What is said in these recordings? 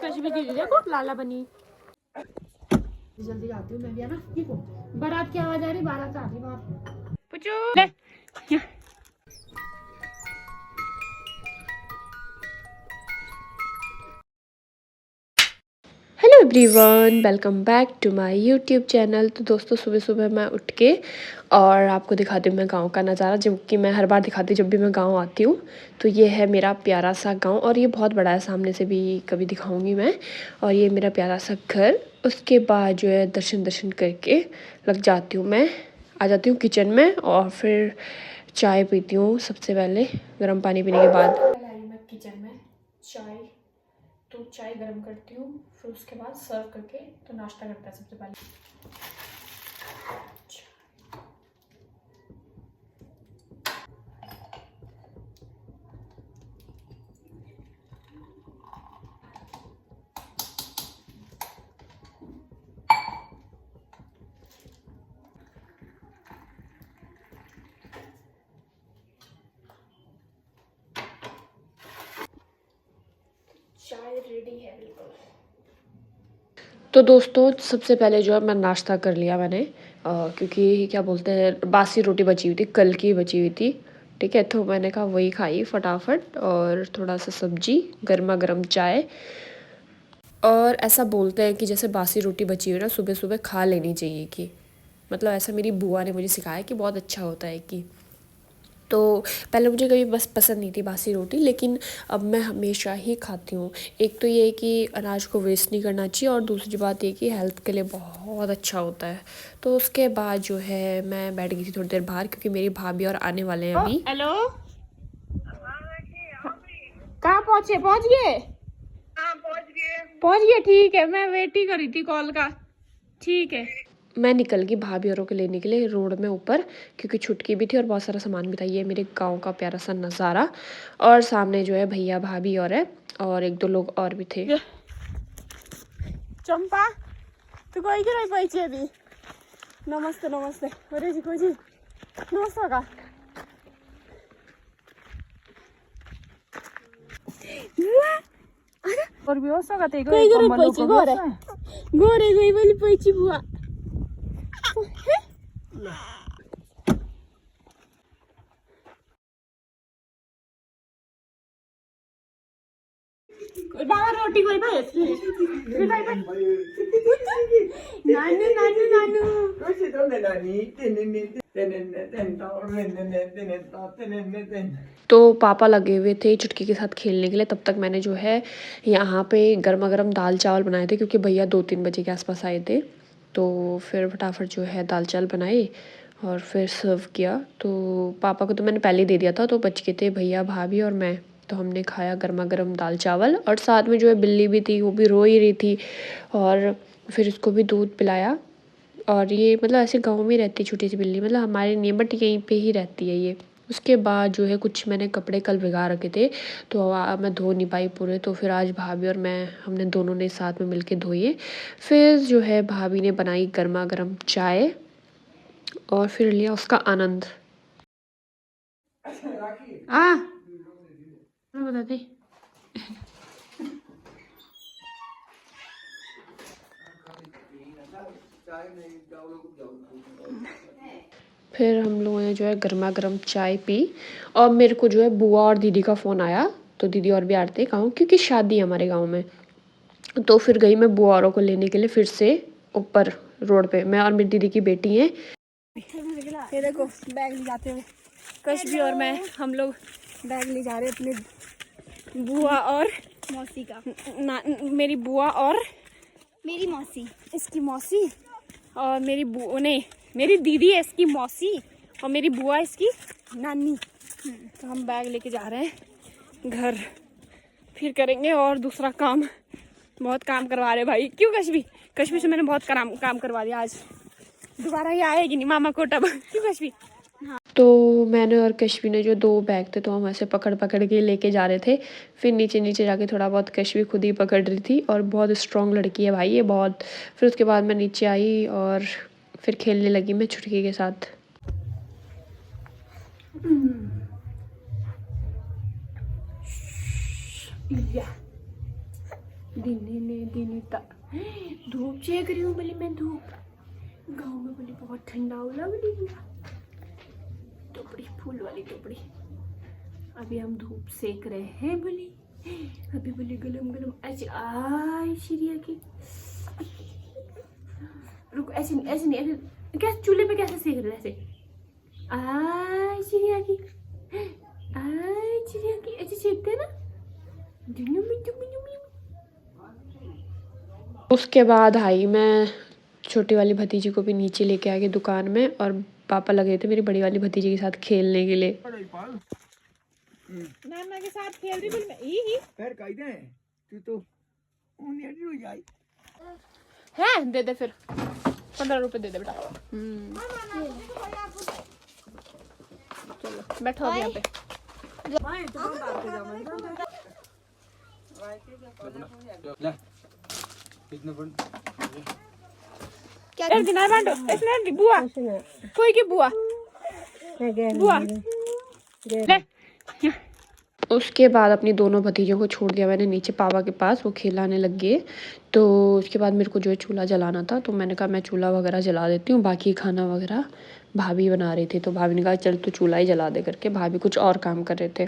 कश्मीर की देखो लाला बनी। जल्दी आती हूँ मैं भी, है ना? ठीक हूँ। बारात की आवाज आ रही, बारात आ रही बाहर। पुचू hello everyone, welcome back to my YouTube channel. तो दोस्तों सुबह सुबह मैं उठ के और आपको दिखाती हूँ मैं गांव का नज़ारा, जो कि मैं हर बार दिखाती हूँ जब भी मैं गांव आती हूँ। तो ये है मेरा प्यारा सा गांव और ये बहुत बड़ा है, सामने से भी कभी दिखाऊंगी मैं। और ये मेरा प्यारा सा घर। उसके बाद जो है दर्शन करके लग जाती हूँ मैं, आ जाती हूँ किचन में और फिर चाय पीती हूँ सबसे पहले, गर्म पानी पीने के बाद। पहले आई मैं किचन में, चाय तो चाय गरम करती हूँ, फिर उसके बाद सर्व करके तो नाश्ता करता है सबसे पहले। चाय रेडी है बिल्कुल। तो दोस्तों सबसे पहले जो है मैं नाश्ता कर लिया मैंने, क्योंकि क्या बोलते हैं बासी रोटी बची हुई थी, कल की बची हुई थी। ठीक है, तो मैंने कहा वही खाई फटाफट, और थोड़ा सा सब्जी, गर्मा गर्म चाय। और ऐसा बोलते हैं कि जैसे बासी रोटी बची हुई ना सुबह सुबह खा लेनी चाहिए, कि मतलब ऐसा मेरी बुआ ने मुझे सिखाया कि बहुत अच्छा होता है कि। तो पहले मुझे कभी बस पसंद नहीं थी बासी रोटी, लेकिन अब मैं हमेशा ही खाती हूँ। एक तो ये है कि अनाज को वेस्ट नहीं करना चाहिए, और दूसरी बात ये कि हेल्थ के लिए बहुत अच्छा होता है। तो उसके बाद जो है मैं बैठ गई थी थोड़ी देर बाहर, क्योंकि मेरी भाभी और आने वाले हैं अभी। हेलो, कहाँ पहुँचे? पहुँच गए? हाँ पहुँच गए। ठीक है, मैं वेट ही कर रही थी कॉल का। ठीक है। मैं निकल गई भाभी औरों को लेने के लिए रोड में ऊपर, क्योंकि छुटकी भी थी और बहुत सारा सामान भी था। ये मेरे गांव का प्यारा सा नज़ारा, और सामने जो है भैया भाभी और एक दो लोग और भी थे। चंपा तू कोई की पाहिजे अभी? नमस्ते नमस्ते। अरे जी कोई जी नमस्ते का और भी हो सकता है कोई गोरे गोरे गई वाली पैची बुआ। बाबा रोटी कोई भाई नानू नानू नानू। तो पापा लगे हुए थे चुटकी के साथ खेलने के लिए, तब तक मैंने जो है यहाँ पे गर्मा गर्म दाल चावल बनाए थे, क्योंकि भैया 2-3 बजे के आसपास आए थे। तो फिर फटाफट जो है दाल चावल बनाए और फिर सर्व किया। तो पापा को तो मैंने पहले ही दे दिया था, तो बच के थे भैया भाभी और मैं। तो हमने खाया गर्मा गर्म दाल चावल, और साथ में जो है बिल्ली भी थी, वो भी रो ही रही थी, और फिर उसको भी दूध पिलाया। और ये मतलब ऐसे गाँव में रहती छोटी सी बिल्ली, मतलब हमारे नहीं बट यहीं पे ही रहती है ये। उसके बाद जो है कुछ मैंने कपड़े कल भिगा रखे थे, तो मैं धो नहीं पाई पूरे, तो फिर आज भाभी और मैं हमने दोनों ने साथ में मिलके धोए। फिर जो है भाभी ने बनाई गर्मा गर्म चाय और फिर लिया उसका आनंद। बताते फिर हम लोगों ने जो है गर्मा गर्म चाय पी, और मेरे को जो है बुआ और दीदी का फ़ोन आया। तो दीदी और भी आते गाँव, क्योंकि शादी है हमारे गाँव में। तो फिर गई मैं बुआ औरों को लेने के लिए फिर से ऊपर रोड पे, मैं और मेरी दीदी की बेटी है। ये देखो बैग ले जाते हुए कश भी और मैं, हम लोग बैग ले जा रहे हैं अपने बुआ और मौसी का। मेरी बुआ और मेरी मौसी, इसकी मौसी, और मेरी बुआ नहीं, मेरी दीदी है इसकी मौसी, और मेरी बुआ इसकी नानी। तो हम बैग लेके जा रहे हैं घर, फिर करेंगे और दूसरा काम। बहुत काम करवा रहे भाई, क्यों कश्मीर से मैंने बहुत काम करवा दिया। आज दोबारा ये आएगी नहीं मामा कोटा क्यों कश्मीर। हाँ। तो मैंने और कश्मीर ने जो 2 बैग थे, तो हम ऐसे पकड़ के लेके जा रहे थे। फिर नीचे जाके थोड़ा बहुत कश्मीर खुद ही पकड़ रही थी, और बहुत स्ट्रॉन्ग लड़की है भाई ये बहुत। फिर उसके बाद मैं नीचे आई और फिर खेलने लगी मैं छुटकी के साथ। दिने धूप चेक रही हूँ बोली मैं धूप गाँव में बोली बहुत ठंडा हो लग रही टोपड़ी फूल वाली टोपड़ी। अभी हम धूप सेक रहे हैं बोली। अभी बोली गलम गलम ऐसे आई चिड़िया की। रुको ऐसे नहीं ऐसे नहीं ऐसे क्या चूल्हे पे कैसे सेक रहे ऐसे आई चिड़िया की ऐसे सेकते ना। उसके बाद आई मैं छोटी वाली भतीजी को भी नीचे लेके आ गई दुकान में और पापा लगे थे मेरी बड़ी वाली भतीजी के साथ खेलने के लिए। नाना के साथ खेल रही बोल मैं ही पैर काई दे तू तो उन्हें हो जाई है दे दे फिर 15 रुपए दे दे बेटा। चलो बैठो अब यहाँ पे। कितने बन क्या दिनार बांटो इसने बुआ कोई की बुआ बुआ ले। उसके बाद अपनी दोनों भतीजों को छोड़ दिया मैंने नीचे पापा के पास, वो खिलाने लग गए। तो उसके बाद मेरे को जो है चूल्हा जलाना था तो मैंने कहा मैं चूल्हा वगैरह जला देती हूँ, बाकी खाना वगैरह भाभी बना रही थी। तो भाभी ने कहा चल तू चूल्हा ही जला दे करके, भाभी कुछ और काम कर रहे थे।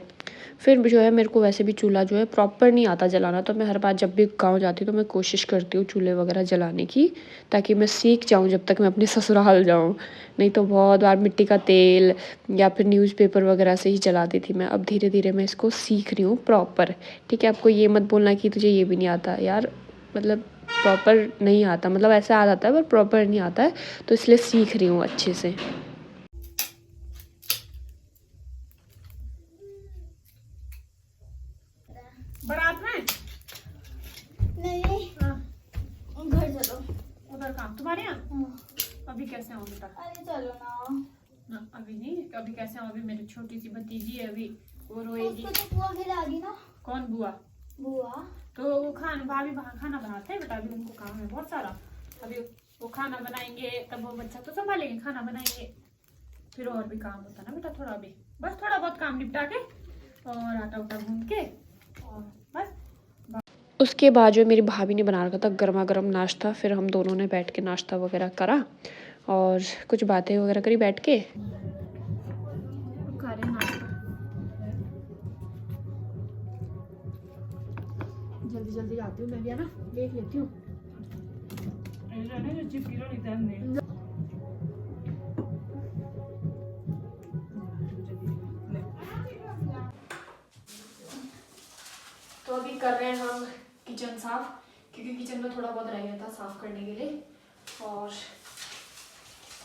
फिर जो है मेरे को वैसे भी चूल्हा जो है प्रॉपर नहीं आता जलाना, तो मैं हर बार जब भी गाँव जाती हूँ तो मैं कोशिश करती हूँ चूल्हे वगैरह जलाने की, ताकि मैं सीख जाऊँ जब तक मैं अपने ससुराल जाऊँ। नहीं तो बहुत बार मिट्टी का तेल या फिर न्यूज़पेपर वगैरह से ही जलाती थी मैं। अब धीरे धीरे मैं इसको सीख रही हूँ प्रॉपर। ठीक है, आपको ये मत बोलना कि तुझे ये भी नहीं आता यार, मतलब प्रॉपर नहीं आता, मतलब ऐसा आ जाता है पर प्रॉपर नहीं आता है, तो इसलिए सीख रही हूँ अच्छे से। बारात में नहीं घर चलो। उधर काम तुम्हारे यहाँ अभी कैसे आओ बेटा? अरे चलो ना। अभी नहीं, अभी कैसे आओ? अभी मेरी छोटी सी भतीजी है, अभी वो रोएगी। उसको तो बुआ खिला दी ना। कौन बुआ? बुआ तो वो भाभी खाना बनाते हैं बेटा, अभी उनको काम है बहुत सारा। अभी वो खाना बनाएंगे तब वो बच्चा तो संभालेंगे, खाना बनाएंगे फिर और भी काम होता है ना बेटा थोड़ा। अभी बस थोड़ा बहुत काम निपटा के और आटा उटा गूंद के और बस। उसके बाद जो मेरी भाभी ने बना रखा था गर्मा गर्म नाश्ता, फिर हम दोनों ने बैठ के नाश्ता वगैरह करा और कुछ बातें वगैरह करी बैठ के। जल्दी जल्दी आती हूँ मैं भी, है ना, देख लेती हूँ। तो अभी कर रहे हैं हम किचन साफ, क्योंकि किचन में थोड़ा बहुत रह गया था साफ करने के लिए और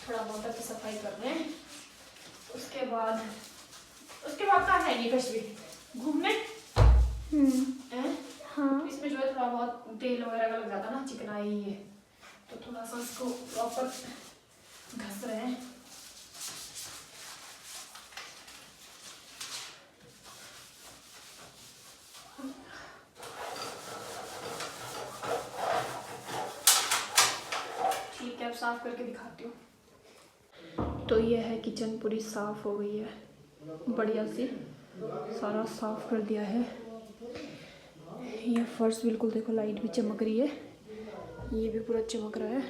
थोड़ा बहुत अभी सफाई कर रहे हैं। उसके बाद कहाँ है नहीं कुछ भी घूमने। हाँ इसमें जो है थोड़ा बहुत तेल वगैरह लग जाता ना, चिकनाई है, तो थोड़ा सा इसको प्रॉपर घस रहे हैं। ठीक है, अब साफ करके दिखाती हूँ। तो ये है किचन पूरी साफ़ हो गई है, बढ़िया सी सारा साफ़ कर दिया है। ये फर्श बिल्कुल देखो लाइट भी चमक रही है, ये भी पूरा चमक रहा है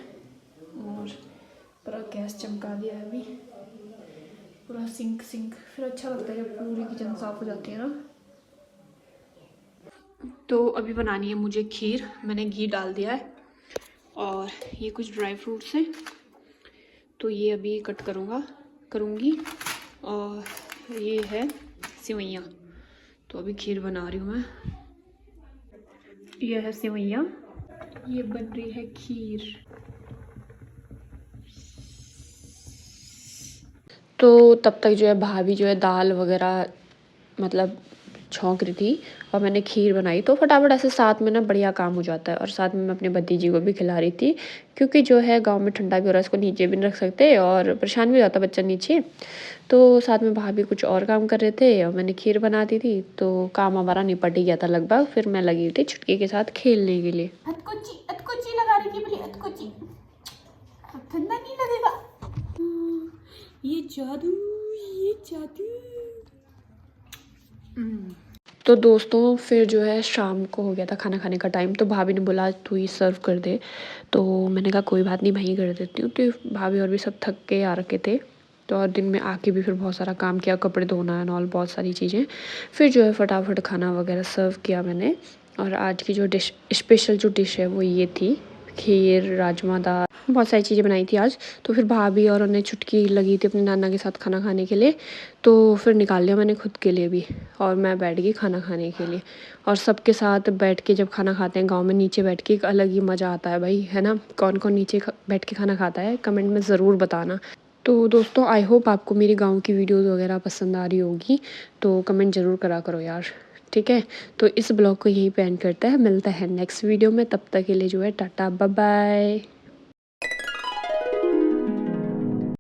और पूरा गैस चमका दिया है अभी, पूरा सिंक फिर अच्छा लगता है जब पूरी किचन साफ़ हो जाती है ना। तो अभी बनानी है मुझे खीर, मैंने घी डाल दिया है और ये कुछ ड्राई फ्रूट्स हैं, तो ये अभी कट करूँगी और ये है सेवइयाँ। तो अभी खीर बना रही हूँ मैं, ये है सेवइयाँ, ये बन रही है खीर। तो तब तक जो है भाभी जो है दाल वगैरह मतलब छौंक रही थी और मैंने खीर बनाई, तो फटाफट ऐसे साथ में ना बढ़िया काम हो जाता है। और साथ में मैं अपनी भतीजी को भी खिला रही थी, क्योंकि जो है गांव में ठंडा भी हो रहा है, इसको नीचे भी नहीं रख सकते और परेशान भी हो जाता बच्चा नीचे। तो साथ में भाभी कुछ और काम कर रहे थे और मैंने खीर बनाती थी, तो काम हमारा निपट ही गया था लगभग। फिर मैं लगी हुई थी छुटकी के साथ खेलने के लिए। अतकुची लगा रही थी बोली अतकुची, अब ठंडा नहीं लगेगा। ये जादू तो दोस्तों फिर जो है शाम को हो गया था खाना खाने का टाइम, तो भाभी ने बोला तू ही सर्व कर दे। तो मैंने कहा कोई बात नहीं, मैं ही कर देती हूँ। तो भाभी और भी सब थक के आ रखे थे, तो और दिन में आके भी फिर बहुत सारा काम किया, कपड़े धोना एंड ऑल बहुत सारी चीज़ें। फिर जो है फटाफट खाना वगैरह सर्व किया मैंने। और आज की जो डिश, स्पेशल जो डिश है वो ये थी, खीर, राजमा दाल, बहुत सारी चीज़ें बनाई थी आज। तो फिर भाभी और उन्हें छुटकी लगी थी अपने नाना के साथ खाना खाने के लिए, तो फिर निकाल लिया मैंने खुद के लिए भी, और मैं बैठ गई खाना खाने के लिए। और सबके साथ बैठ के जब खाना खाते हैं गांव में नीचे बैठ के, एक अलग ही मज़ा आता है भाई, है ना। कौन कौन नीचे बैठ के खाना खाता है कमेंट में ज़रूर बताना। तो दोस्तों आई होप आपको मेरी गाँव की वीडियोज़ वगैरह पसंद आ रही होगी, तो कमेंट ज़रूर करा करो यार, ठीक है। तो इस ब्लॉग को यहीं पे एंड करता है, मिलता है नेक्स्ट वीडियो में, तब तक के लिए जो है टाटा बाय बाय।